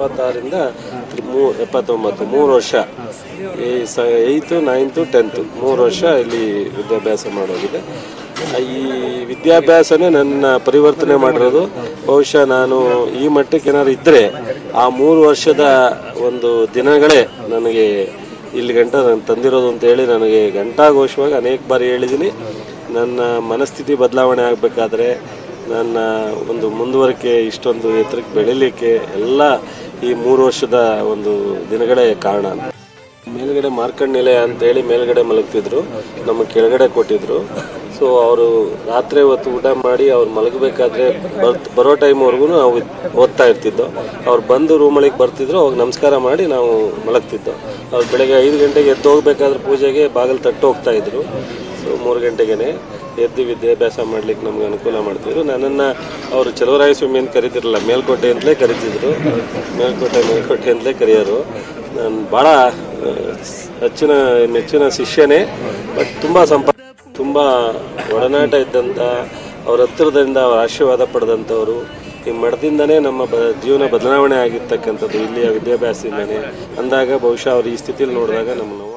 76ರಿಂದ 79 3 ವರ್ಷ 8th 9th 10th 3 ವರ್ಷ ಇಲ್ಲಿ ವಿದ್ಯಾಭ್ಯಾಸ ಮಾಡೋಗಿದೆ. ಈ ವಿದ್ಯಾಭ್ಯಾಸನೇ ನನ್ನ ಪರಿವರ್ತನೆ ಮಾಡಿರೋದು. ಬಹುಶಃ ನಾನು ಈ ಮಟ್ಟಕ್ಕೆ ಏನಾದ್ರು ಇದ್ದರೆ ಆ 3 ವರ್ಷದ ಒಂದು ದಿನಗಳೇ ನನಗೆ ಇಲ್ಲಿ ಗಂಟ ನಾನು ತಂದಿರೋದು ಅಂತ ಹೇಳಿ ನನಗೆ ಘಂಟಾಘೋಷವಾಗಿ ಅನೇಕ ಬಾರಿ ಹೇಳಿದ್ದೀನಿ. ನನ್ನ ಮನಸ್ಥಿತಿ ಬದಲಾವಣೆ ಆಗಬೇಕಾದ್ರೆ, ನನ್ನ ಒಂದು ಮುಂದುವರಿಕೆ ಇಷ್ಟೊಂದು ಎತ್ತರಕ್ಕೆ ಬೆಳೀಲಿಕ್ಕೆ ಎಲ್ಲ ಈ 3 ವರ್ಷದ ಒಂದು ದಿನಗಳೇ ಕಾರಣ. ಮೇಲ್ಗಡೆ ಮಾರ್ಕಂಡ್ ನಿಲಯ ಅಂತೇಳಿ ಮೇಲ್ಗಡೆ ಮಲಗ್ತಿದ್ರು, ನಮಗೆ ಕೆಳಗಡೆ ಕೊಟ್ಟಿದ್ರು. ಸೊ ಅವರು ರಾತ್ರಿ ಹೊತ್ತು ಊಟ ಮಾಡಿ ಅವ್ರು ಮಲಗಬೇಕಾದ್ರೆ ಬರೋ ಟೈಮ್ವರೆಗೂ ನಾವು ಓದ್ತಾ ಇರ್ತಿದ್ದೋ. ಅವ್ರು ಬಂದು ರೂಮೊಳಗೆ ಬರ್ತಿದ್ರು, ಅವಾಗ ನಮಸ್ಕಾರ ಮಾಡಿ ನಾವು ಮಲಗ್ತಿದ್ದೋ. ಅವ್ರು ಬೆಳಗ್ಗೆ 5 ಗಂಟೆಗೆ ಎದ್ದು ಹೋಗ್ಬೇಕಾದ್ರೆ ಪೂಜೆಗೆ ಬಾಗಿಲು ತಟ್ಟು ಹೋಗ್ತಾ ಇದ್ರು. ಸೊ 3 ಗಂಟೆಗೆ ಎದ್ದು ವಿದ್ಯಾಭ್ಯಾಸ ಮಾಡ್ಲಿಕ್ಕೆ ನಮ್ಗೆ ಅನುಕೂಲ ಮಾಡ್ತಿದ್ರು. ನನ್ನನ್ನು ಅವರು ಚಲುವರಾಯಸ್ವಾಮಿ ಅಂತ ಕರಿತಿರಲಿಲ್ಲ, ಮೇಲ್ಕೋಟೆ ಅಂತಲೇ ಕರಿತಿದ್ರು. ಮೇಲ್ಕೋಟೆ ಅಂತಲೇ ಕರೆಯೋರು. ನಾನು ಭಾಳ ಮೆಚ್ಚಿನ ಶಿಷ್ಯನೇ. ಬಟ್ ತುಂಬ ಒಡನಾಟ ಇದ್ದಂಥ, ಅವ್ರ ಹತ್ತಿರದಿಂದ ಅವ್ರ ಆಶೀರ್ವಾದ ಪಡೆದಂಥವ್ರು. ಈ ಮಠದಿಂದನೇ ನಮ್ಮ ಜೀವನ ಬದಲಾವಣೆ ಆಗಿರ್ತಕ್ಕಂಥದ್ದು, ಇಲ್ಲಿಯ ವಿದ್ಯಾಭ್ಯಾಸದಿಂದನೇ ಅಂದಾಗ ಬಹುಶಃ ಅವ್ರು ಈ ಸ್ಥಿತಿಯಲ್ಲಿ ನೋಡಿದಾಗ ನಮ್ಮನ್ನು